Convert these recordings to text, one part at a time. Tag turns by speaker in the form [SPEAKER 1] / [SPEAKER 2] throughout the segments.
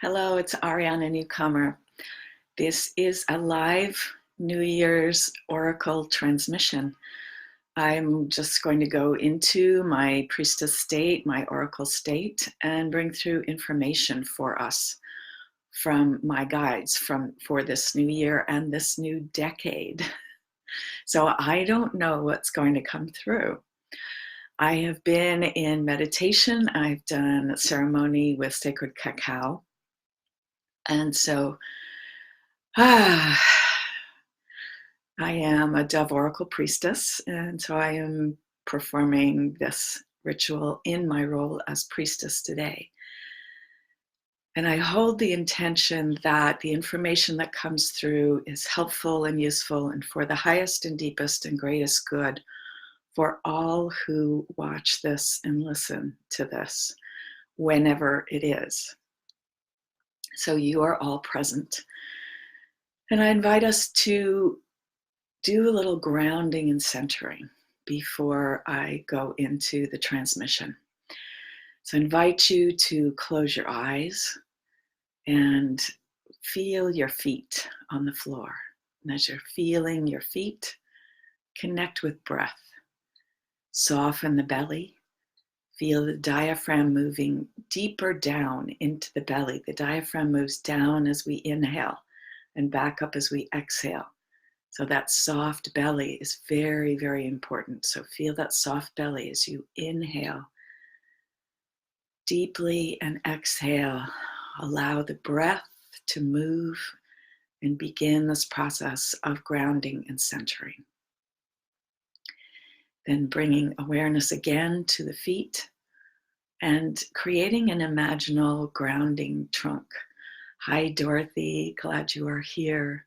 [SPEAKER 1] Hello, it's Ariana Newcomer. This is a live New Year's Oracle transmission. I'm just going to go into my priestess state, my Oracle state, and bring through information for us from my guides for this new year and this new decade. So I don't know what's going to come through. I have been in meditation. I've done ceremony with sacred cacao. And so I am a Dove Oracle priestess, and so I am performing this ritual in my role as priestess today. And I hold the intention that the information that comes through is helpful and useful and for the highest and deepest and greatest good for all who watch this and listen to this, whenever it is. So you are all present. And I invite us to do a little grounding and centering before I go into the transmission. So I invite you to close your eyes and feel your feet on the floor. And as you're feeling your feet, connect with breath. Soften the belly. Feel the diaphragm moving deeper down into the belly. The diaphragm moves down as we inhale and back up as we exhale. So that soft belly is very, very important. So feel that soft belly as you inhale deeply and exhale. Allow the breath to move and begin this process of grounding and centering. Then bringing awareness again to the feet and creating an imaginal grounding trunk. Hi, Dorothy, glad you are here.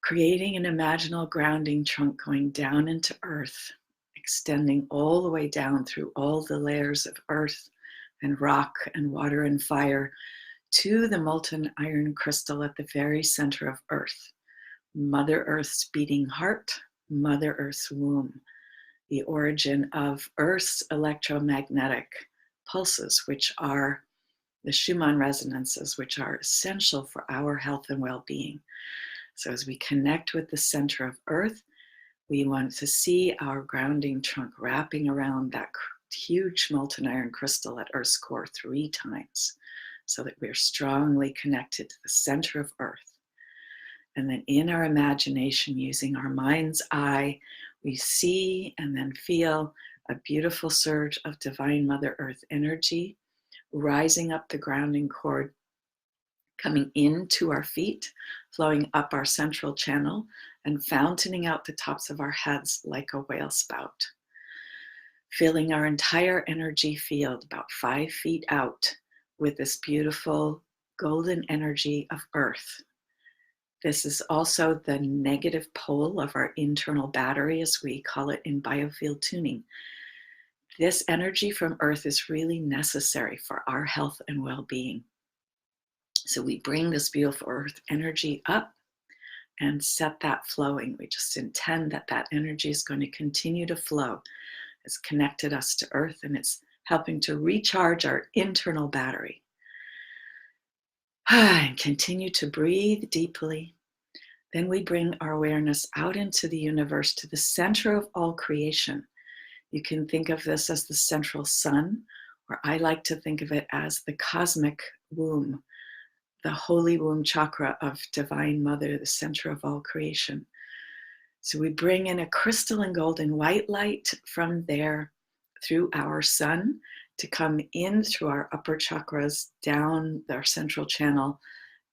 [SPEAKER 1] Creating an imaginal grounding trunk going down into earth, extending all the way down through all the layers of earth and rock and water and fire to the molten iron crystal at the very center of earth. Mother Earth's beating heart, Mother Earth's womb, the origin of Earth's electromagnetic pulses, which are the Schumann resonances, which are essential for our health and well-being. So as we connect with the center of Earth, we want to see our grounding trunk wrapping around that huge molten iron crystal at Earth's core 3 times, so that we're strongly connected to the center of Earth. And then in our imagination, using our mind's eye, we see and then feel a beautiful surge of divine Mother Earth energy rising up the grounding cord, coming into our feet, flowing up our central channel, and fountaining out the tops of our heads like a whale spout. Filling our entire energy field about 5 feet out with this beautiful golden energy of Earth. This is also the negative pole of our internal battery, as we call it in biofield tuning. This energy from Earth is really necessary for our health and well-being. So we bring this beautiful Earth energy up and set that flowing. We just intend that that energy is going to continue to flow. It's connected us to Earth, and it's helping to recharge our internal battery. And continue to breathe deeply. Then we bring our awareness out into the universe, to the center of all creation. You can think of this as the central sun, or I like to think of it as the cosmic womb, the holy womb chakra of Divine Mother, the center of all creation. So we bring in a crystal and golden white light from there through our sun to come in through our upper chakras, down our central channel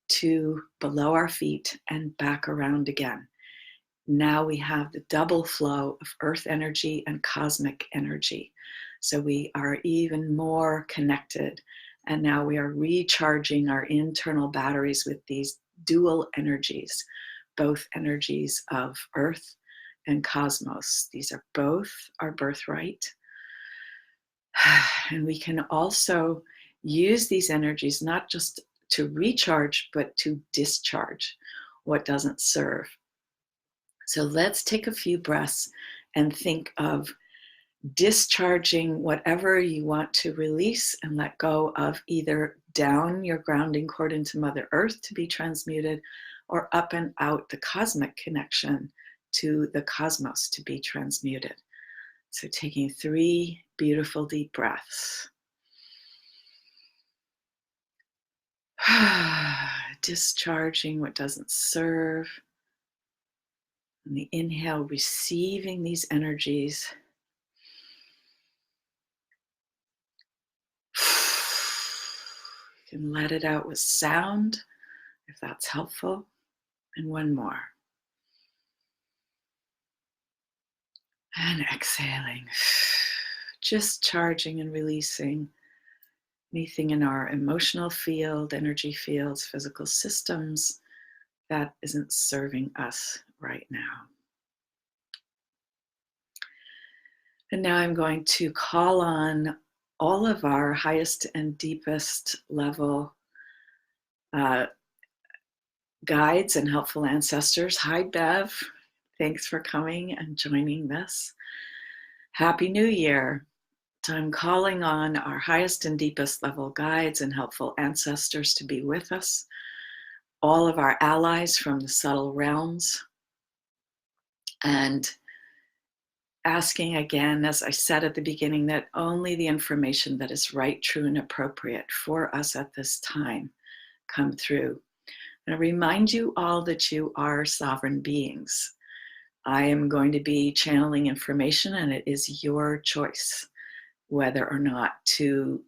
[SPEAKER 1] to below our feet and back around again. Now we have the double flow of earth energy and cosmic energy. So we are even more connected. And now we are recharging our internal batteries with these dual energies, both energies of earth and cosmos. These are both our birthright. And we can also use these energies not just to recharge, but to discharge what doesn't serve. So let's take a few breaths and think of discharging whatever you want to release and let go of, either down your grounding cord into Mother Earth to be transmuted, or up and out the cosmic connection to the cosmos to be transmuted. So taking 3 beautiful deep breaths. Discharging what doesn't serve. And the inhale, receiving these energies. You can let it out with sound if that's helpful. And one more. And exhaling. Just charging and releasing anything in our emotional field, energy fields, physical systems that isn't serving us right now. And now I'm going to call on all of our highest and deepest level guides and helpful ancestors. Hi, Bev. Thanks for coming and joining this. Happy New Year. So I'm calling on our highest and deepest level guides and helpful ancestors to be with us, all of our allies from the subtle realms, and asking again, as I said at the beginning, that only the information that is right, true, and appropriate for us at this time come through. And I remind you all that you are sovereign beings. I am going to be channeling information, and it is your choice whether or not to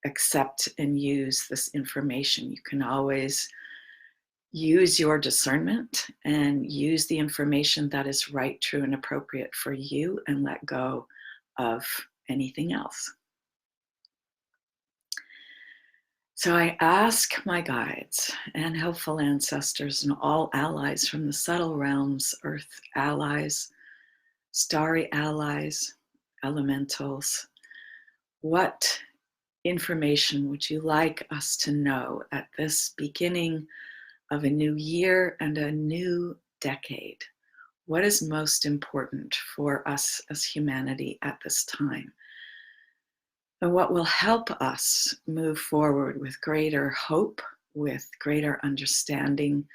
[SPEAKER 1] accept and use this information. You can always use your discernment and use the information that is right, true, and appropriate for you, and let go of anything else. So I ask my guides and helpful ancestors and all allies from the subtle realms, earth allies, starry allies, elementals, what information would you like us to know at this beginning of a new year and a new decade? What is most important for us as humanity at this time? And what will help us move forward with greater hope, with greater understanding,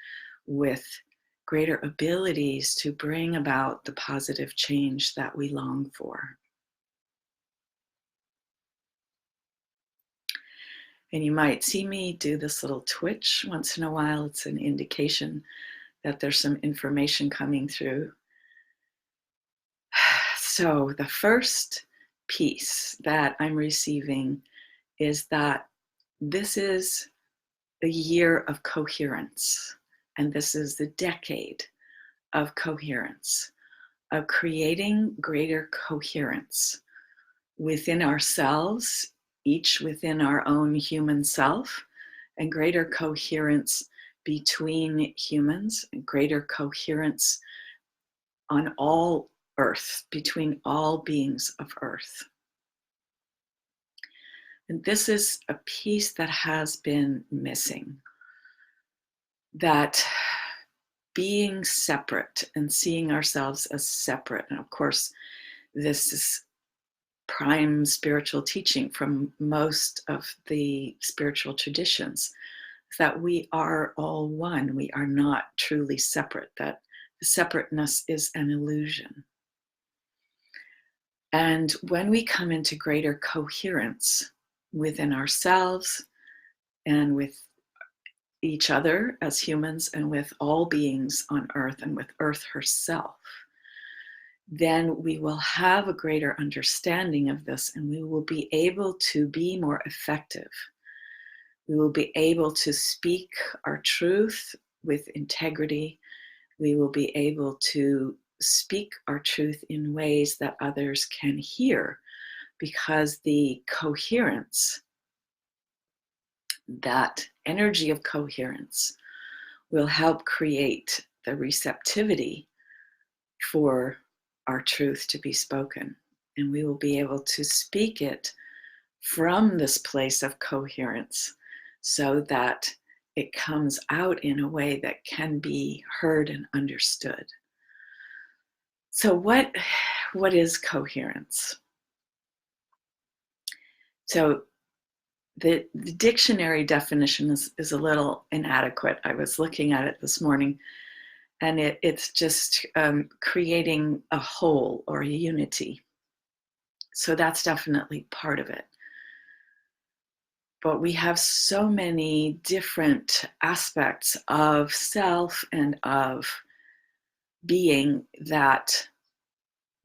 [SPEAKER 1] with greater abilities to bring about the positive change that we long for? And you might see me do this little twitch once in a while. It's an indication that there's some information coming through. So the first piece that I'm receiving is that this is the year of coherence, and this is the decade of coherence, of creating greater coherence within ourselves, each within our own human self, and greater coherence between humans, and greater coherence on all Earth, between all beings of Earth. And this is a piece that has been missing, that being separate and seeing ourselves as separate, and of course, this is prime spiritual teaching from most of the spiritual traditions, that we are all one. We are not truly separate, that the separateness is an illusion. And when we come into greater coherence within ourselves and with each other as humans and with all beings on Earth and with Earth herself, then we will have a greater understanding of this, and we will be able to be more effective. We will be able to speak our truth with integrity. We will be able to speak our truth in ways that others can hear, because the coherence, that energy of coherence, will help create the receptivity for our truth to be spoken. And we will be able to speak it from this place of coherence so that it comes out in a way that can be heard and understood. So what is coherence? So the dictionary definition is a little inadequate. I was looking at it this morning, and it's just creating a whole or a unity. So that's definitely part of it. But we have so many different aspects of self and of being that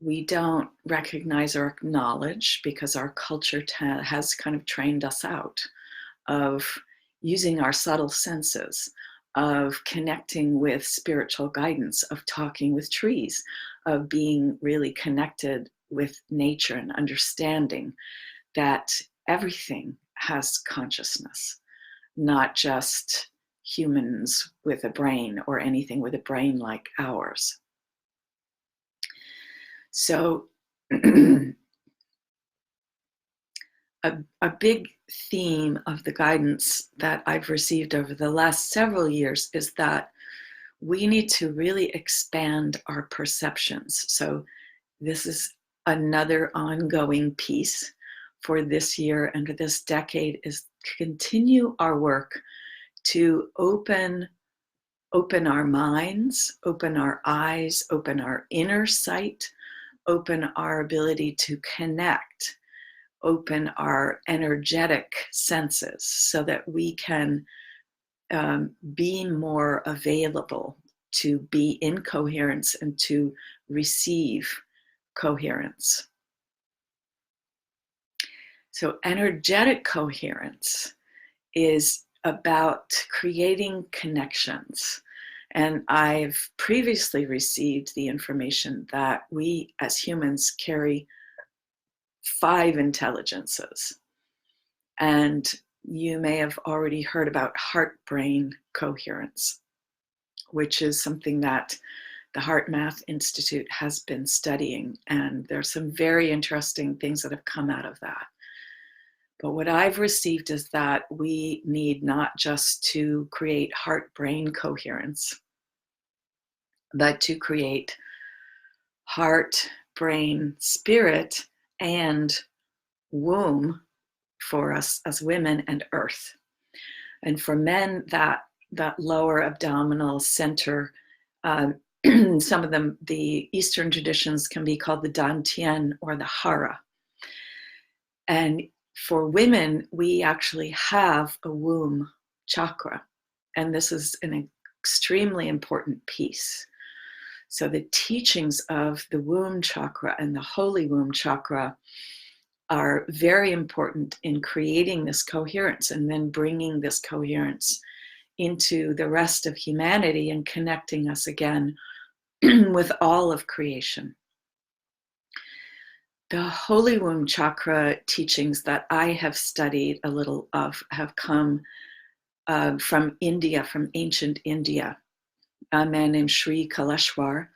[SPEAKER 1] we don't recognize or acknowledge because our culture has kind of trained us out of using our subtle senses, of connecting with spiritual guidance, of talking with trees, of being really connected with nature and understanding that everything has consciousness, not just humans with a brain or anything with a brain like ours. So a big theme of the guidance that I've received over the last several years is that we need to really expand our perceptions. So this is another ongoing piece for this year and for this decade, is to continue our work to open our minds, open our eyes, open our inner sight, open our ability to connect, open our energetic senses so that we can be more available to be in coherence and to receive coherence. So energetic coherence is about creating connections. And I've previously received the information that we as humans carry 5 intelligences. And you may have already heard about heart-brain coherence, which is something that the Heart Math Institute has been studying. And there's some very interesting things that have come out of that. But what I've received is that we need not just to create heart-brain coherence, but to create heart, brain, spirit, and womb for us as women, and earth. And for men, that lower abdominal center, some of them, the Eastern traditions, can be called the Dantian or the Hara. And for women, we actually have a womb chakra. And this is an extremely important piece. So the teachings of the womb chakra and the holy womb chakra are very important in creating this coherence and then bringing this coherence into the rest of humanity and connecting us again with all of creation. The holy womb chakra teachings that I have studied a little of have come from India, from ancient India. A man named Sri Kaleshwar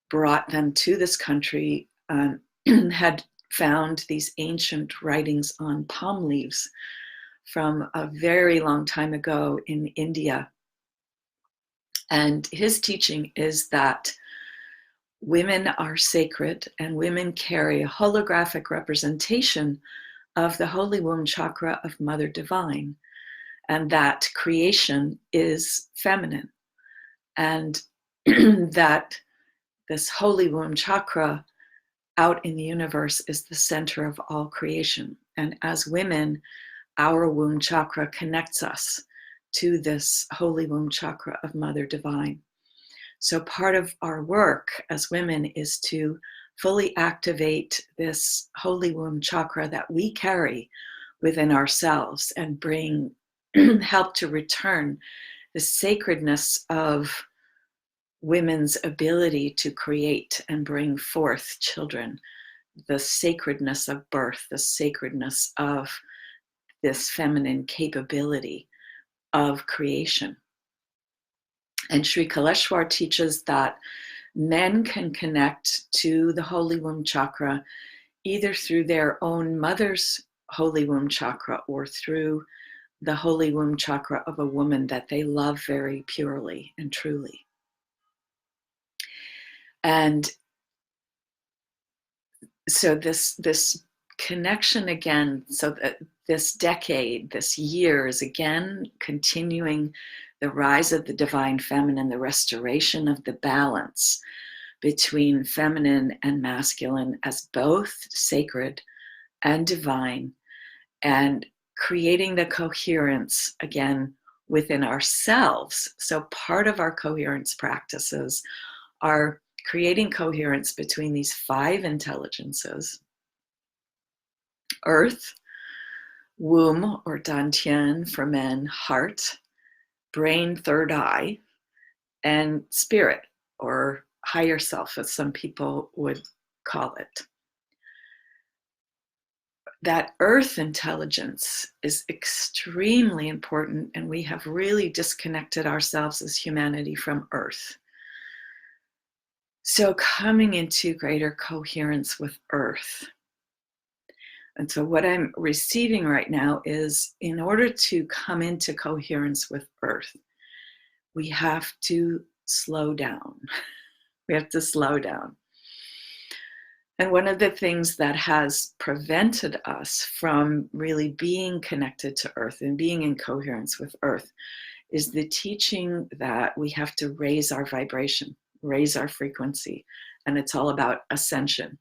[SPEAKER 1] brought them to this country, had found these ancient writings on palm leaves from a very long time ago in India. And his teaching is that women are sacred and women carry a holographic representation of the holy womb chakra of Mother Divine, and that creation is feminine, and that this holy womb chakra out in the universe is the center of all creation. And as women, our womb chakra connects us to this holy womb chakra of Mother Divine. So part of our work as women is to fully activate this holy womb chakra that we carry within ourselves and bring, help to return the sacredness of women's ability to create and bring forth children, the sacredness of birth, the sacredness of this feminine capability of creation. And Sri Kaleshwar teaches that men can connect to the holy womb chakra either through their own mother's holy womb chakra or through the holy womb chakra of a woman that they love very purely and truly. And so this connection again, so that this decade, this year is again continuing the rise of the divine feminine, the restoration of the balance between feminine and masculine as both sacred and divine, and creating the coherence again within ourselves. So part of our coherence practices are creating coherence between these 5 intelligences: earth, womb or dantian for men, heart, brain, third eye, and spirit or higher self, as some people would call it. That earth intelligence is extremely important, and we have really disconnected ourselves as humanity from earth. So coming into greater coherence with earth. And so what I'm receiving right now is, in order to come into coherence with earth, we have to slow down. We have to slow down. And one of the things that has prevented us from really being connected to earth and being in coherence with earth is the teaching that we have to raise our vibration, raise our frequency. And it's all about ascension.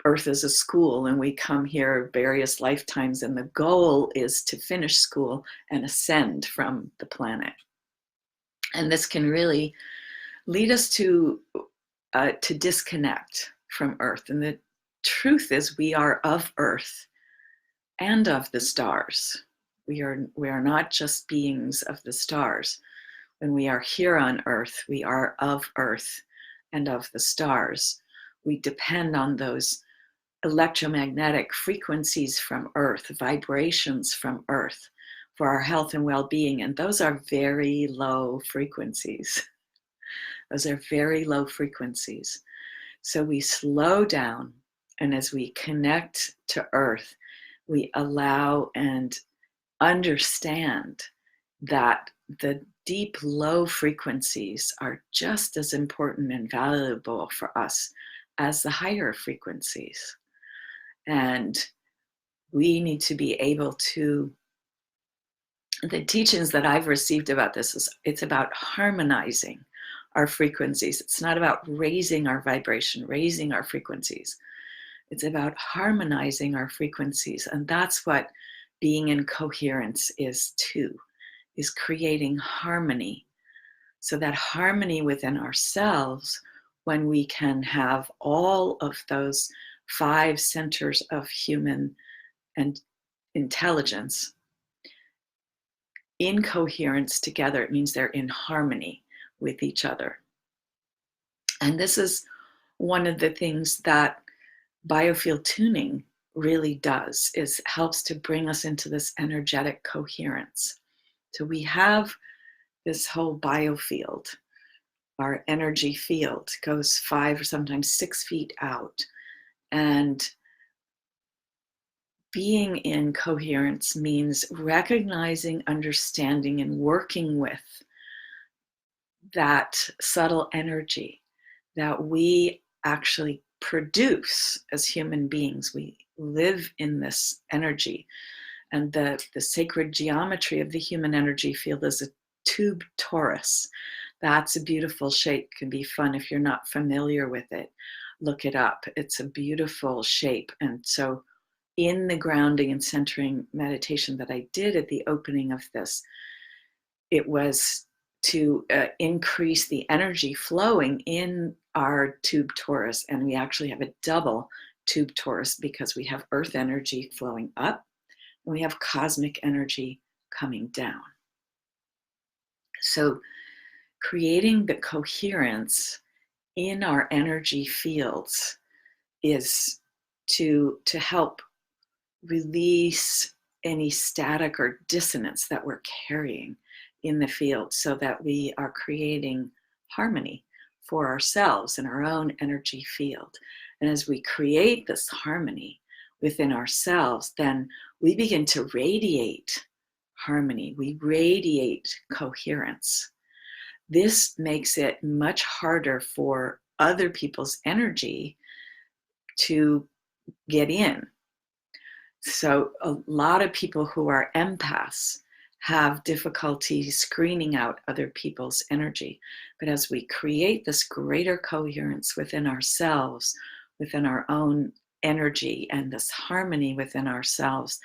[SPEAKER 1] Earth is a school, and we come here various lifetimes, and the goal is to finish school and ascend from the planet. And this can really lead us to disconnect from earth. And the truth is, we are of earth and of the stars. We are not just beings of the stars. When we are here on earth, we are of earth and of the stars. We depend on those electromagnetic frequencies from earth, vibrations from earth, for our health and well-being. And those are very low frequencies. Those are very low frequencies. So we slow down, and as we connect to earth, we allow and understand that the deep low frequencies are just as important and valuable for us as the higher frequencies. And we need to be able to, the teachings that I've received about this is, it's about harmonizing our frequencies. It's not about raising our vibration, raising our frequencies. It's about harmonizing our frequencies. And that's what being in coherence is too, is creating harmony. So that harmony within ourselves, when we can have all of those 5 centers of human and intelligence in coherence together, it means they're in harmony with each other. And this is one of the things that biofield tuning really does, is helps to bring us into this energetic coherence. So we have this whole biofield. Our energy field goes 5 or sometimes 6 feet out. And being in coherence means recognizing, understanding, and working with that subtle energy that we actually produce as human beings. We live in this energy. And the sacred geometry of the human energy field is a tube torus. That's a beautiful shape. Can be fun if you're not familiar with it. Look it up. It's a beautiful shape. And so in the grounding and centering meditation that I did at the opening of this, it was to increase the energy flowing in our tube torus. And we actually have a double tube torus, because we have earth energy flowing up and we have cosmic energy coming down. So creating the coherence in our energy fields is to help release any static or dissonance that we're carrying in the field, so that we are creating harmony for ourselves in our own energy field. And as we create this harmony within ourselves, then we begin to radiate harmony. We radiate coherence. This makes it much harder for other people's energy to get in. So a lot of people who are empaths have difficulty screening out other people's energy. But as we create this greater coherence within ourselves, within our own energy, and this harmony within ourselves,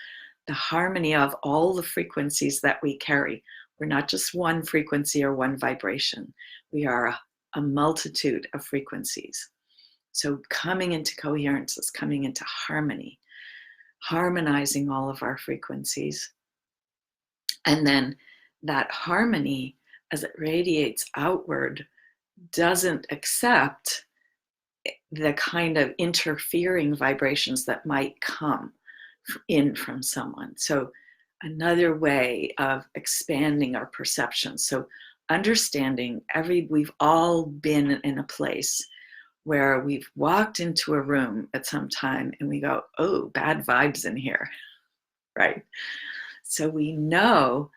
[SPEAKER 1] the harmony of all the frequencies that we carry. We're not just one frequency or one vibration. We are a multitude of frequencies. So coming into coherence is coming into harmony, harmonizing all of our frequencies. And then that harmony, as it radiates outward, doesn't accept the kind of interfering vibrations that might come in from someone. So another way of expanding our perception. So understanding we've all been in a place where we've walked into a room at some time and we go, oh, bad vibes in here, right? So we know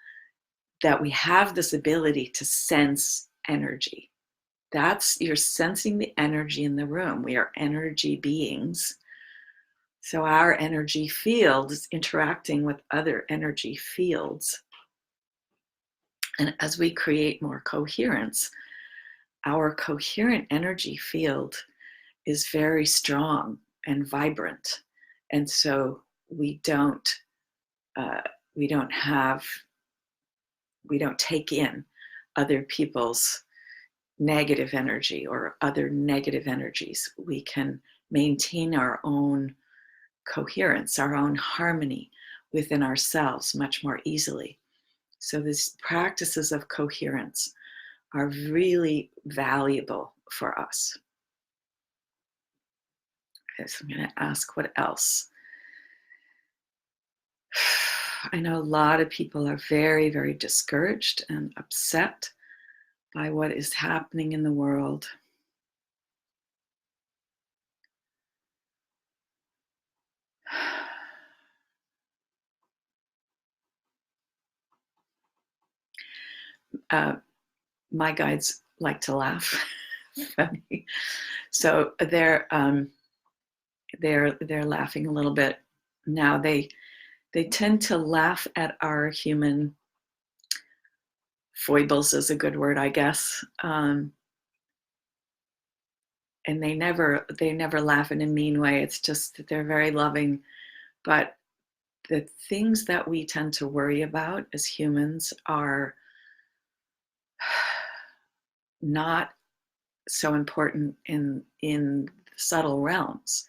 [SPEAKER 1] that we have this ability to sense energy. You're sensing the energy in the room. We are energy beings. So our energy field is interacting with other energy fields. And as we create more coherence, our coherent energy field is very strong and vibrant. And so we don't take in other people's negative energy or other negative energies. We can maintain our own coherence, our own harmony within ourselves much more easily. So these practices of coherence are really valuable for us. Okay, so I'm going to ask what else. I know a lot of people are very, very discouraged and upset by what is happening in the world. My guides like to laugh. Funny. So they're laughing a little bit now. They tend to laugh at our human foibles, is a good word, I guess. And they never laugh in a mean way. It's just that they're very loving. But the things that we tend to worry about as humans are not so important in subtle realms.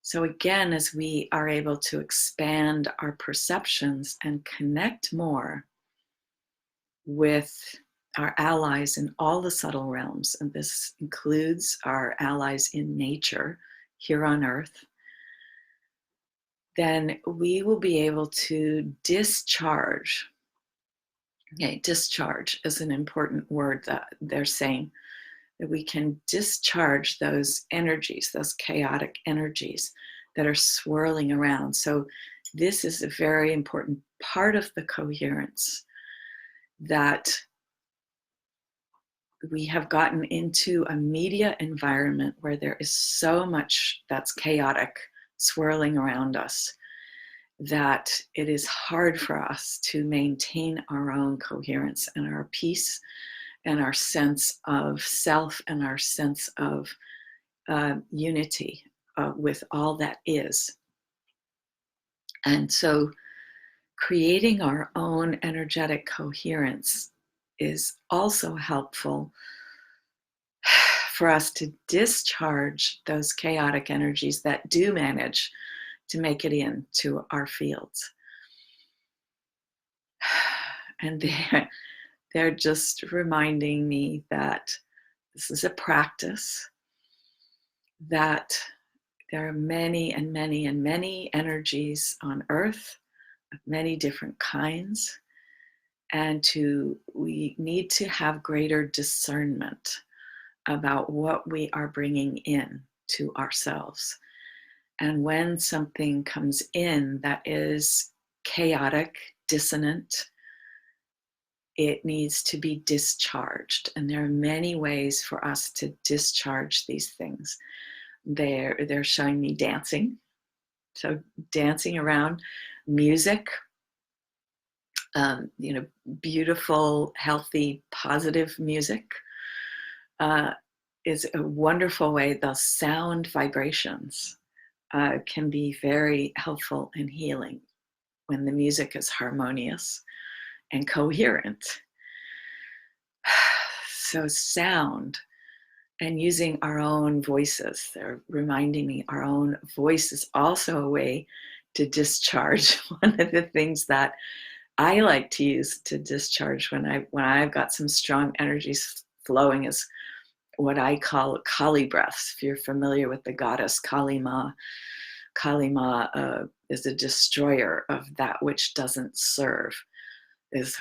[SPEAKER 1] So again, as we are able to expand our perceptions and connect more with our allies in all the subtle realms, and this includes our allies in nature here on Earth, then we will be able to discharge. Okay, discharge is an important word that they're saying, that we can discharge those energies, those chaotic energies that are swirling around. So this is a very important part of the coherence, that we have gotten into a media environment where there is so much that's chaotic swirling around us that it is hard for us to maintain our own coherence and our peace and our sense of self and our sense of unity with all that is. And so creating our own energetic coherence is also helpful for us to discharge those chaotic energies that do manage to make it into our fields. And they're just reminding me that this is a practice, that there are many and many and many energies on Earth of many different kinds, and we need to have greater discernment about what we are bringing in to ourselves. And when something comes in that is chaotic, dissonant, it needs to be discharged. And there are many ways for us to discharge these things. They're showing me dancing. So dancing around, music, beautiful, healthy, positive music is a wonderful way. The sound vibrations can be very helpful and healing when the music is harmonious and coherent. So sound and using our own voices, they're reminding me our own voice is also a way to discharge. One of the things that I like to use to discharge when I've got some strong energies flowing is what I call Kali breaths. If you're familiar with the goddess Kali Ma, is a destroyer of that which doesn't serve. Is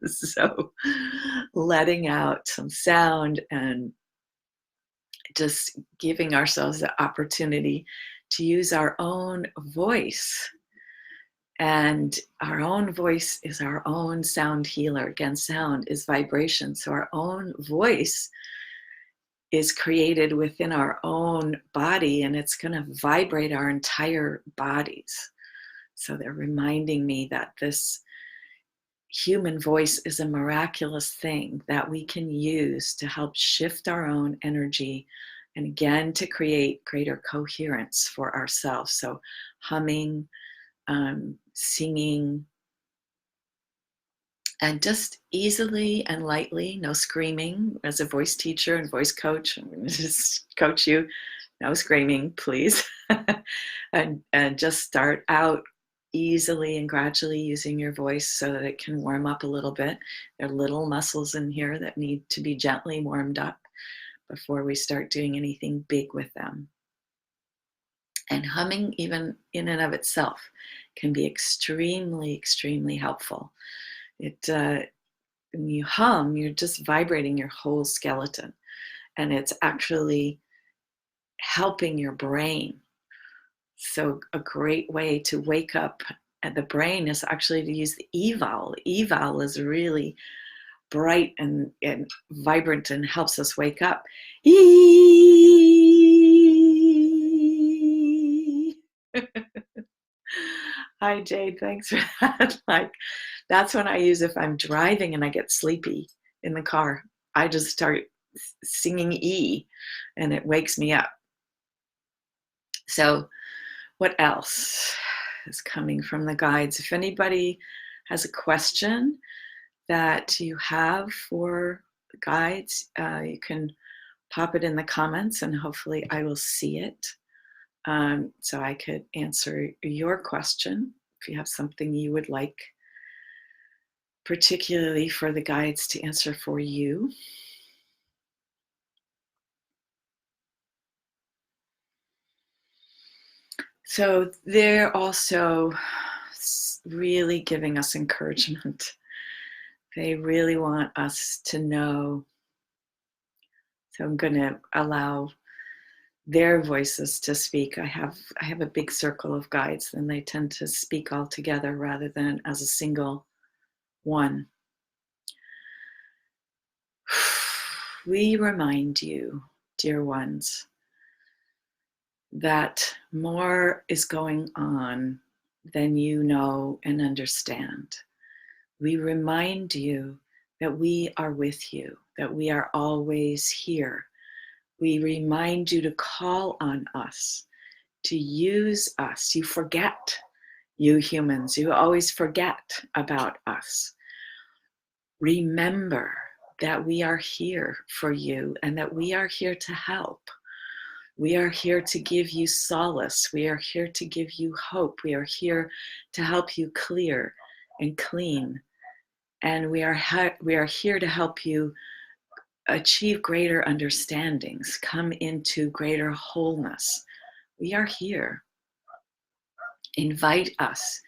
[SPEAKER 1] so letting out some sound and just giving ourselves the opportunity to use our own voice. And our own voice is our own sound healer. Again, sound is vibration. So our own voice is created within our own body, and it's going to vibrate our entire bodies. So they're reminding me that this human voice is a miraculous thing that we can use to help shift our own energy and again to create greater coherence for ourselves. So humming, singing, and just easily and lightly, no screaming. As a voice teacher and voice coach, I'm going to just coach you, no screaming, please. and just start out easily and gradually using your voice so that it can warm up a little bit. There are little muscles in here that need to be gently warmed up before we start doing anything big with them. And humming, even in and of itself, can be extremely, extremely helpful. When you hum, you're just vibrating your whole skeleton, and it's actually helping your brain. So a great way to wake up at the brain is actually to use the E vowel. The E vowel is really bright and vibrant and helps us wake up. E. Hi, Jade. Thanks for that. That's when I use if I'm driving and I get sleepy in the car. I just start singing E, and it wakes me up. So what else is coming from the guides? If anybody has a question that you have for the guides, you can pop it in the comments and hopefully I will see it. So I could answer your question if you have something you would like, particularly for the guides to answer for you. So they're also really giving us encouragement. They really want us to know. So I'm going to allow their voices to speak. I have a big circle of guides, and they tend to speak all together rather than as a single one. We remind you, dear ones, that more is going on than you know and understand. We remind you that we are with you, that we are always here. We remind you to call on us, to use us. You forget, you humans, you always forget about us. Remember that we are here for you and that we are here to help. We are here to give you solace. We are here to give you hope. We are here to help you clear and clean. And we are here to help you achieve greater understandings, come into greater wholeness. We are here. Invite us.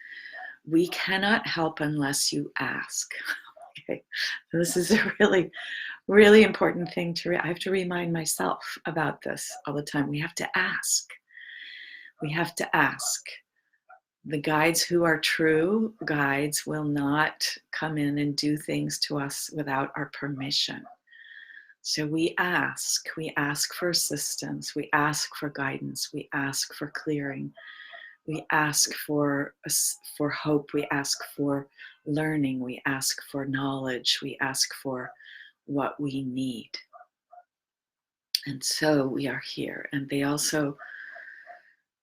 [SPEAKER 1] We cannot help unless you ask. Okay, so this is a really, really important thing I have to remind myself about this all the time. We have to ask. We have to ask. The guides who are true guides will not come in and do things to us without our permission. So we ask for assistance, we ask for guidance, we ask for clearing, we ask for hope, we ask for learning, we ask for knowledge, we ask for what we need. And so we are here. And they also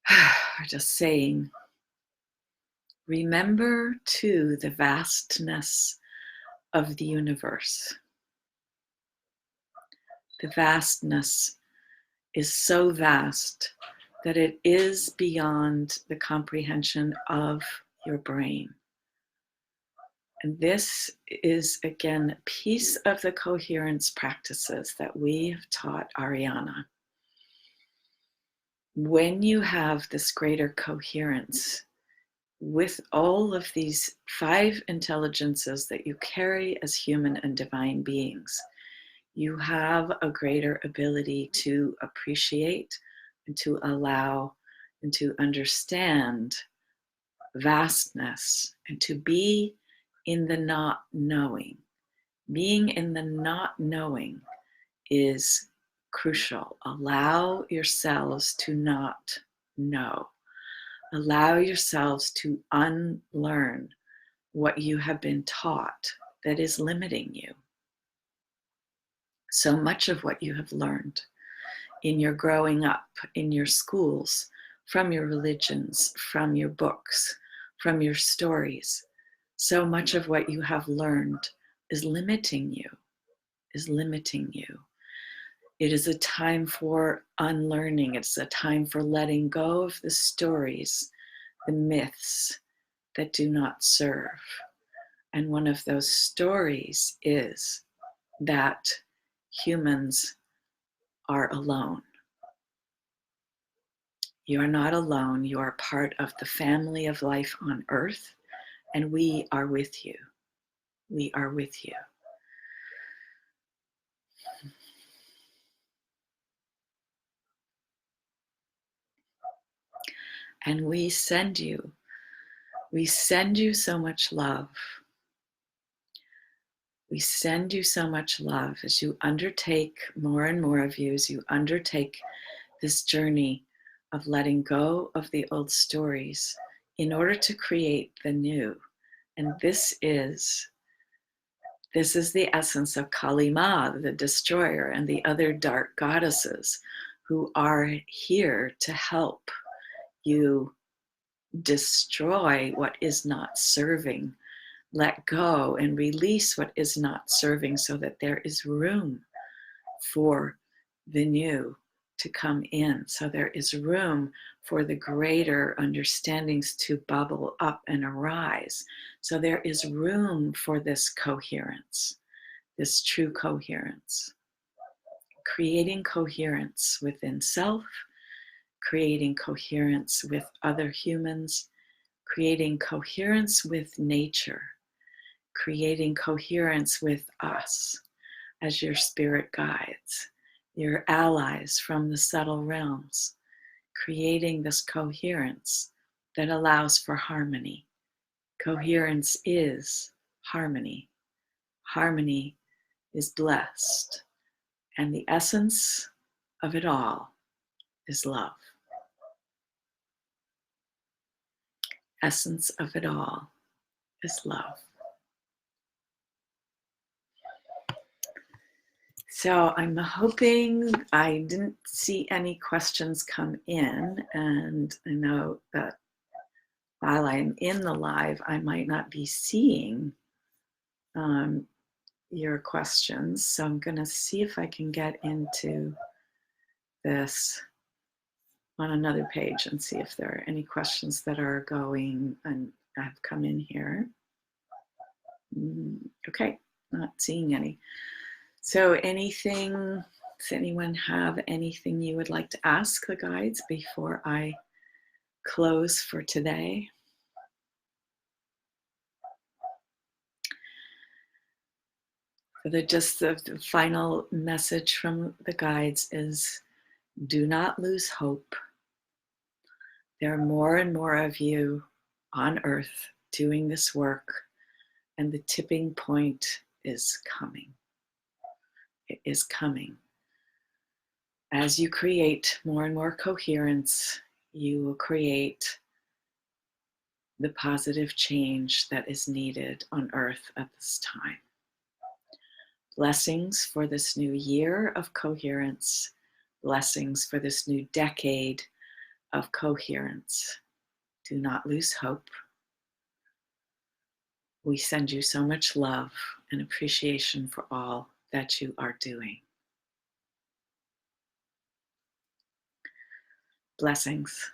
[SPEAKER 1] are just saying, remember too the vastness of the universe. The vastness is so vast that it is beyond the comprehension of your brain. And this is, again, a piece of the coherence practices that we have taught Ariana. When you have this greater coherence with all of these 5 intelligences that you carry as human and divine beings, you have a greater ability to appreciate and to allow and to understand vastness and to be in the not knowing. Being in the not knowing is crucial. Allow yourselves to not know. Allow yourselves to unlearn what you have been taught that is limiting you. So much of what you have learned in your growing up, in your schools, from your religions, from your books, from your stories, so much of what you have learned is limiting you, is limiting you. It is a time for unlearning. It's a time for letting go of the stories, the myths that do not serve. And one of those stories is that humans are alone. You are not alone. You are part of the family of life on earth, and we are with you. We are with you. And we send you so much love. We send you so much love as you undertake more and more of you, as you undertake this journey of letting go of the old stories in order to create the new. And this is the essence of Kali Ma, the destroyer, and the other dark goddesses who are here to help you destroy what is not serving, let go and release what is not serving so that there is room for the new to come in. So there is room for the greater understandings to bubble up and arise. So there is room for this coherence, this true coherence. Creating coherence within self, creating coherence with other humans, creating coherence with nature, creating coherence with us as your spirit guides, your allies from the subtle realms, creating this coherence that allows for harmony. Coherence is harmony. Harmony is blessed. And the essence of it all is love. Essence of it all is love. So I'm hoping, I didn't see any questions come in, and I know that while I'm in the live, I might not be seeing your questions. So I'm going to see if I can get into this on another page and see if there are any questions that are going and have come in here. Okay, not seeing any. So anything, does anyone have anything you would like to ask the guides before I close for today? The final message from the guides is, do not lose hope. There are more and more of you on earth doing this work, and the tipping point is coming. is coming. As you create more and more coherence, you will create the positive change that is needed on earth at this time. Blessings for this new year of coherence. Blessings for this new decade of coherence. Do not lose hope. We send you so much love and appreciation for all that you are doing. Blessings.